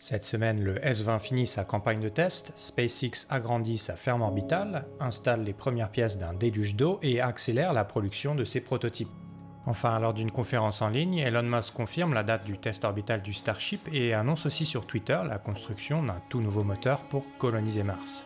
Cette semaine, le S-20 finit sa campagne de test, SpaceX agrandit sa ferme orbitale, installe les premières pièces d'un déluge d'eau et accélère la production de ses prototypes. Enfin, lors d'une conférence en ligne, Elon Musk confirme la date du test orbital du Starship et annonce aussi sur Twitter la construction d'un tout nouveau moteur pour coloniser Mars.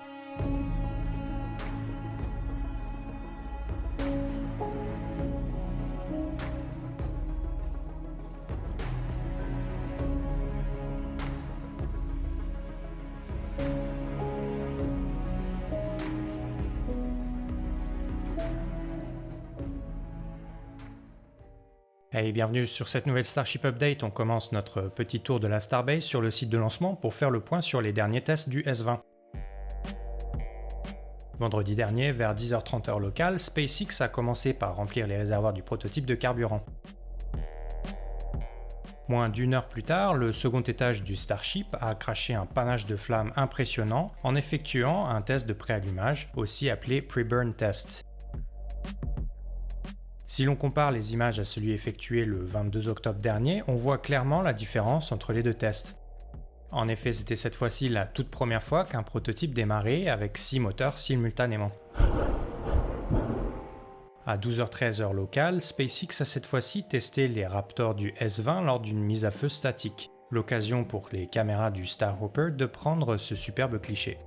Hey, bienvenue sur cette nouvelle Starship Update. On commence notre petit tour de la Starbase sur le site de lancement pour faire le point sur les derniers tests du S-20. Vendredi dernier, vers 10h30 heure locale, SpaceX a commencé par remplir les réservoirs du prototype de carburant. Moins d'une heure plus tard, le second étage du Starship a craché un panache de flammes impressionnant en effectuant un test de préallumage, aussi appelé pre-burn test. Si l'on compare les images à celui effectué le 22 octobre dernier, on voit clairement la différence entre les deux tests. En effet, c'était cette fois-ci la toute première fois qu'un prototype démarrait avec 6 moteurs simultanément. À 12h13 heure locale, SpaceX a cette fois-ci testé les Raptors du S-20 lors d'une mise à feu statique, l'occasion pour les caméras du Starhopper de prendre ce superbe cliché.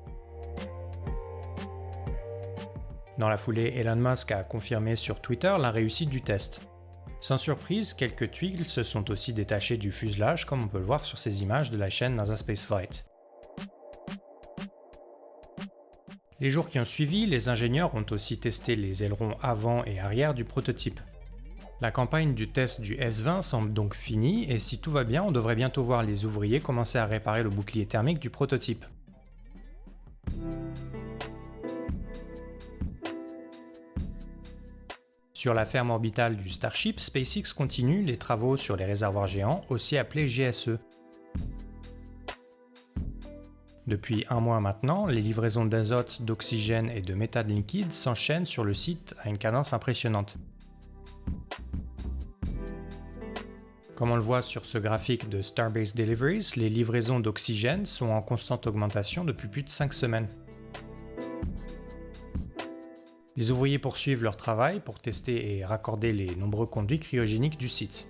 Dans la foulée, Elon Musk a confirmé sur Twitter la réussite du test. Sans surprise, quelques tuiles se sont aussi détachées du fuselage comme on peut le voir sur ces images de la chaîne NASA Spaceflight. Les jours qui ont suivi, les ingénieurs ont aussi testé les ailerons avant et arrière du prototype. La campagne du test du S-20 semble donc finie et si tout va bien, on devrait bientôt voir les ouvriers commencer à réparer le bouclier thermique du prototype. Sur la ferme orbitale du Starship, SpaceX continue les travaux sur les réservoirs géants, aussi appelés GSE. Depuis un mois maintenant, les livraisons d'azote, d'oxygène et de méthane liquide s'enchaînent sur le site à une cadence impressionnante. Comme on le voit sur ce graphique de Starbase Deliveries, les livraisons d'oxygène sont en constante augmentation depuis plus de 5 semaines. Les ouvriers poursuivent leur travail pour tester et raccorder les nombreux conduits cryogéniques du site.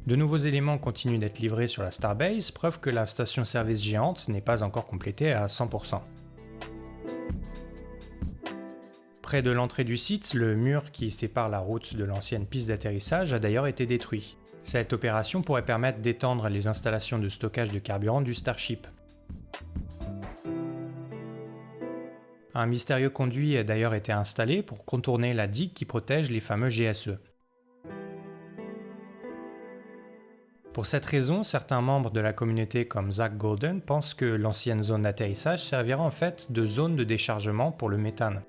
De nouveaux éléments continuent d'être livrés sur la Starbase, preuve que la station-service géante n'est pas encore complétée à 100%. Près de l'entrée du site, le mur qui sépare la route de l'ancienne piste d'atterrissage a d'ailleurs été détruit. Cette opération pourrait permettre d'étendre les installations de stockage de carburant du Starship. Un mystérieux conduit a d'ailleurs été installé pour contourner la digue qui protège les fameux GSE. Pour cette raison, certains membres de la communauté comme Zach Golden pensent que l'ancienne zone d'atterrissage servira en fait de zone de déchargement pour le méthane.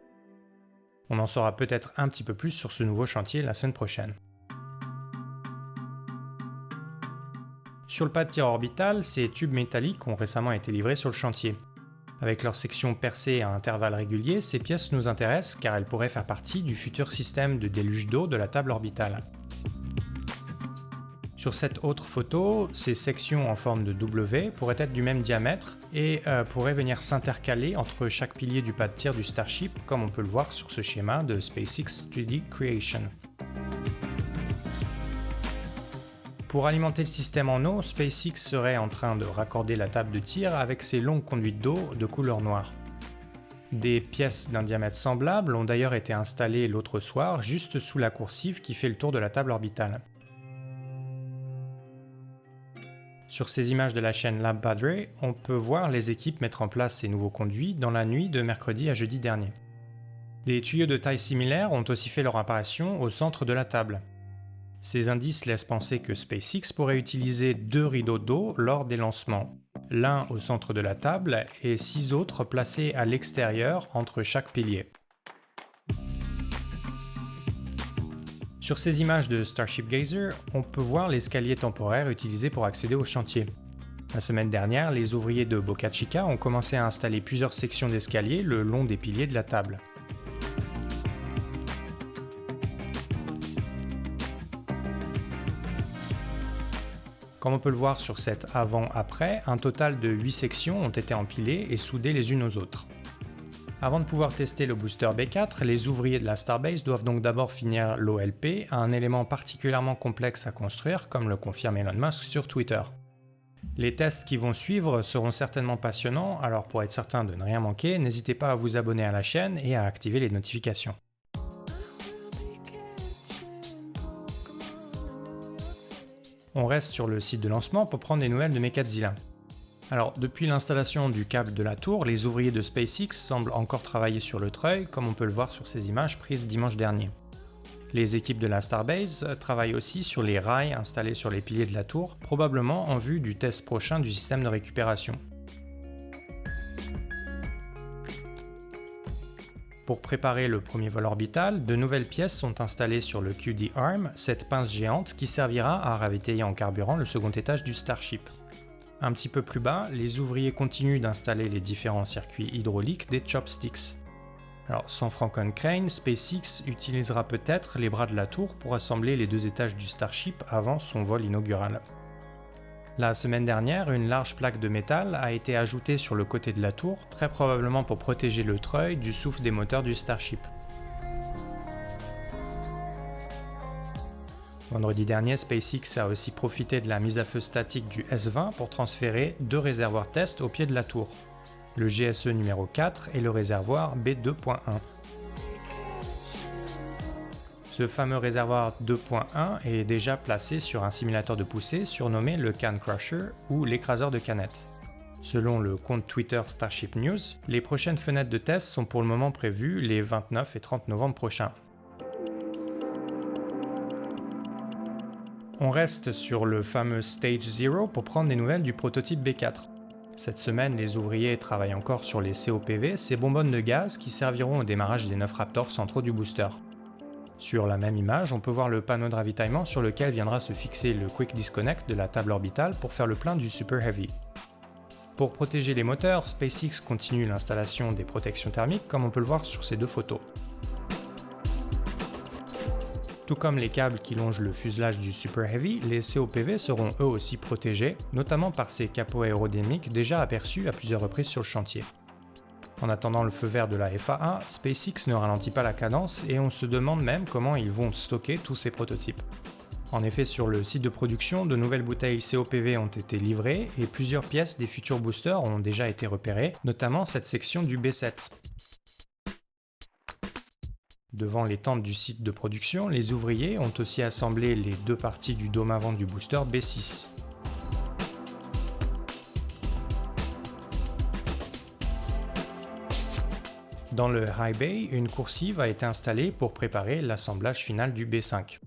On en saura peut-être un petit peu plus sur ce nouveau chantier la semaine prochaine. Sur le pas de tir orbital, ces tubes métalliques ont récemment été livrés sur le chantier. Avec leurs sections percées à intervalles réguliers, ces pièces nous intéressent car elles pourraient faire partie du futur système de déluge d'eau de la table orbitale. Sur cette autre photo, ces sections en forme de W pourraient être du même diamètre et pourraient venir s'intercaler entre chaque pilier du pas de tir du Starship comme on peut le voir sur ce schéma de SpaceX 3D Creation. Pour alimenter le système en eau, SpaceX serait en train de raccorder la table de tir avec ses longues conduites d'eau de couleur noire. Des pièces d'un diamètre semblable ont d'ailleurs été installées l'autre soir juste sous la coursive qui fait le tour de la table orbitale. Sur ces images de la chaîne LabBadre, on peut voir les équipes mettre en place ces nouveaux conduits dans la nuit de mercredi à jeudi dernier. Des tuyaux de taille similaire ont aussi fait leur apparition au centre de la table. Ces indices laissent penser que SpaceX pourrait utiliser 2 rideaux d'eau lors des lancements, l'un au centre de la table et 6 autres placés à l'extérieur entre chaque pilier. Sur ces images de Starship Gazer, on peut voir l'escalier temporaire utilisé pour accéder au chantier. La semaine dernière, les ouvriers de Boca Chica ont commencé à installer plusieurs sections d'escalier le long des piliers de la table. Comme on peut le voir sur cette avant-après, un total de 8 sections ont été empilées et soudées les unes aux autres. Avant de pouvoir tester le booster B4, les ouvriers de la Starbase doivent donc d'abord finir l'OLP, un élément particulièrement complexe à construire, comme le confirme Elon Musk sur Twitter. Les tests qui vont suivre seront certainement passionnants, alors pour être certain de ne rien manquer, n'hésitez pas à vous abonner à la chaîne et à activer les notifications. On reste sur le site de lancement pour prendre des nouvelles de Mechadzilla. Alors, depuis l'installation du câble de la tour, les ouvriers de SpaceX semblent encore travailler sur le treuil, comme on peut le voir sur ces images prises dimanche dernier. Les équipes de la Starbase travaillent aussi sur les rails installés sur les piliers de la tour, probablement en vue du test prochain du système de récupération. Pour préparer le premier vol orbital, de nouvelles pièces sont installées sur le QD Arm, cette pince géante qui servira à ravitailler en carburant le second étage du Starship. Un petit peu plus bas, les ouvriers continuent d'installer les différents circuits hydrauliques des chopsticks. Alors, sans Falcon Crane, SpaceX utilisera peut-être les bras de la tour pour assembler les deux étages du Starship avant son vol inaugural. La semaine dernière, une large plaque de métal a été ajoutée sur le côté de la tour, très probablement pour protéger le treuil du souffle des moteurs du Starship. Vendredi dernier, SpaceX a aussi profité de la mise à feu statique du S-20 pour transférer 2 réservoirs test au pied de la tour, le GSE numéro 4 et le réservoir B2.1. Ce fameux réservoir 2.1 est déjà placé sur un simulateur de poussée surnommé le Can Crusher ou l'écraseur de canettes. Selon le compte Twitter Starship News, les prochaines fenêtres de test sont pour le moment prévues les 29 et 30 novembre prochains. On reste sur le fameux Stage 0 pour prendre des nouvelles du prototype B4. Cette semaine, les ouvriers travaillent encore sur les COPV, ces bonbonnes de gaz qui serviront au démarrage des 9 Raptors centraux du booster. Sur la même image, on peut voir le panneau de ravitaillement sur lequel viendra se fixer le Quick Disconnect de la table orbitale pour faire le plein du Super Heavy. Pour protéger les moteurs, SpaceX continue l'installation des protections thermiques comme on peut le voir sur ces deux photos. Tout comme les câbles qui longent le fuselage du Super Heavy, les COPV seront eux aussi protégés, notamment par ces capots aérodynamiques déjà aperçus à plusieurs reprises sur le chantier. En attendant le feu vert de la FAA, SpaceX ne ralentit pas la cadence et on se demande même comment ils vont stocker tous ces prototypes. En effet, sur le site de production, de nouvelles bouteilles COPV ont été livrées et plusieurs pièces des futurs boosters ont déjà été repérées, notamment cette section du B7. Devant les tentes du site de production, les ouvriers ont aussi assemblé les deux parties du dôme avant du booster B6. Dans le High Bay, une coursive a été installée pour préparer l'assemblage final du B5.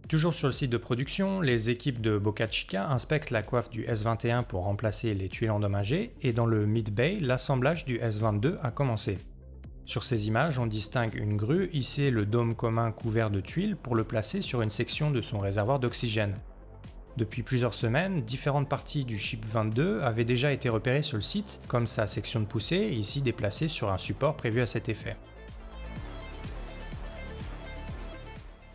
Toujours sur le site de production, les équipes de Boca Chica inspectent la coiffe du S-21 pour remplacer les tuiles endommagées et dans le Mid-Bay, l'assemblage du S-22 a commencé. Sur ces images, on distingue une grue hisser le dôme commun couvert de tuiles pour le placer sur une section de son réservoir d'oxygène. Depuis plusieurs semaines, différentes parties du Ship 22 avaient déjà été repérées sur le site, comme sa section de poussée, ici déplacée sur un support prévu à cet effet.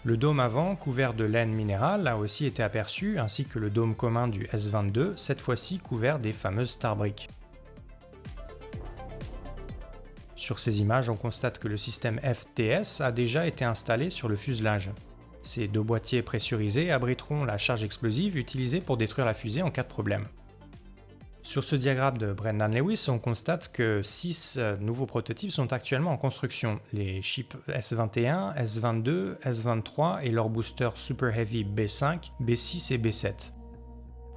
Le dôme avant, couvert de laine minérale, a aussi été aperçu, ainsi que le dôme commun du S-22, cette fois-ci couvert des fameuses Starbricks. Sur ces images, on constate que le système FTS a déjà été installé sur le fuselage. Ces deux boîtiers pressurisés abriteront la charge explosive utilisée pour détruire la fusée en cas de problème. Sur ce diagramme de Brendan Lewis, on constate que 6 nouveaux prototypes sont actuellement en construction, les Ship S-21, S-22, S-23 et leur booster Super Heavy B5, B6 et B7.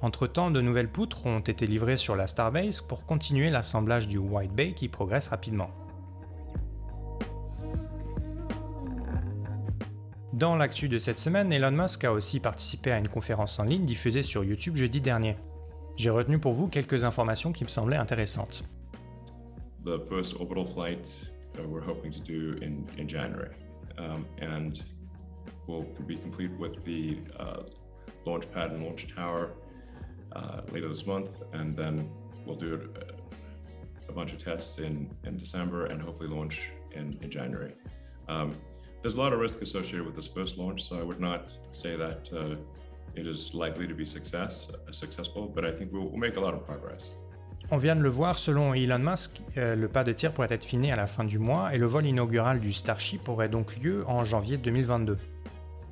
Entre-temps, de nouvelles poutres ont été livrées sur la Starbase pour continuer l'assemblage du White Bay qui progresse rapidement. Dans l'actu de cette semaine, Elon Musk a aussi participé à une conférence en ligne diffusée sur YouTube jeudi dernier. J'ai retenu pour vous quelques informations qui me semblaient intéressantes. The first orbital flight we're hoping to do in January, and we'll be complete with the launch pad and launch tower later this month, and then we'll do a bunch of tests in December and hopefully launch in January. there's a lot of risk associated with this first launch, so I would not say that it is likely to be successful, but I think we'll make a lot of progress. On vient de le voir, selon Elon Musk, le pas de tir pourrait être fini à la fin du mois et le vol inaugural du Starship aurait donc lieu en janvier 2022.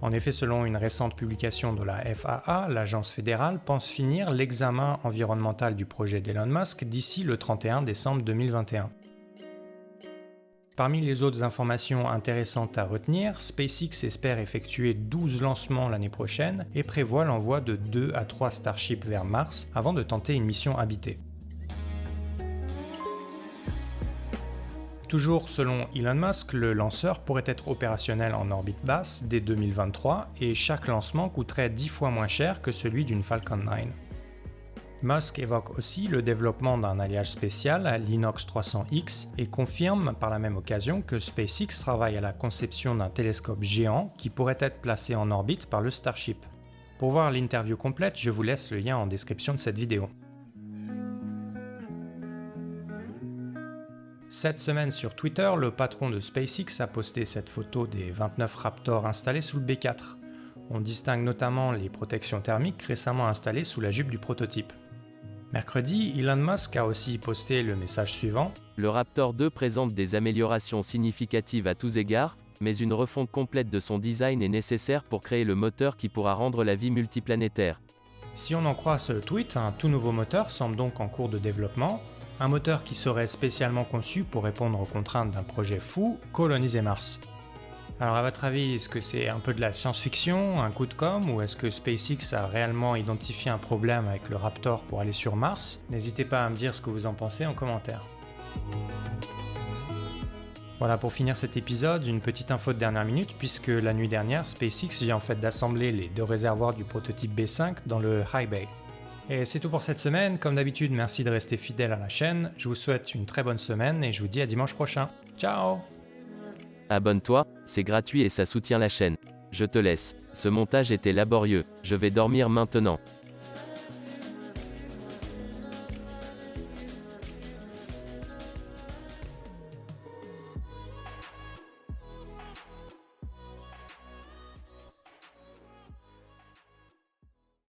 En effet, selon une récente publication de la FAA, l'agence fédérale pense finir l'examen environnemental du projet d'Elon Musk d'ici le 31 décembre 2021. Parmi les autres informations intéressantes à retenir, SpaceX espère effectuer 12 lancements l'année prochaine et prévoit l'envoi de 2 à 3 Starships vers Mars avant de tenter une mission habitée. Toujours selon Elon Musk, le lanceur pourrait être opérationnel en orbite basse dès 2023 et chaque lancement coûterait 10 fois moins cher que celui d'une Falcon 9. Musk évoque aussi le développement d'un alliage spécial, l'Inox 300X, et confirme par la même occasion que SpaceX travaille à la conception d'un télescope géant qui pourrait être placé en orbite par le Starship. Pour voir l'interview complète, je vous laisse le lien en description de cette vidéo. Cette semaine sur Twitter, le patron de SpaceX a posté cette photo des 29 Raptors installés sous le B4. On distingue notamment les protections thermiques récemment installées sous la jupe du prototype. Mercredi, Elon Musk a aussi posté le message suivant. Le Raptor 2 présente des améliorations significatives à tous égards, mais une refonte complète de son design est nécessaire pour créer le moteur qui pourra rendre la vie multiplanétaire. Si on en croit ce tweet, un tout nouveau moteur semble donc en cours de développement. Un moteur qui serait spécialement conçu pour répondre aux contraintes d'un projet fou, coloniser Mars. Alors à votre avis, est-ce que c'est un peu de la science-fiction, un coup de com', ou est-ce que SpaceX a réellement identifié un problème avec le Raptor pour aller sur Mars? N'hésitez pas à me dire ce que vous en pensez en commentaire. Voilà, pour finir cet épisode, une petite info de dernière minute, puisque la nuit dernière, SpaceX vient en fait d'assembler les 2 réservoirs du prototype B5 dans le High Bay. Et c'est tout pour cette semaine. Comme d'habitude, merci de rester fidèle à la chaîne. Je vous souhaite une très bonne semaine et je vous dis à dimanche prochain. Ciao! Abonne-toi, c'est gratuit et ça soutient la chaîne. Je te laisse. Ce montage était laborieux, je vais dormir maintenant.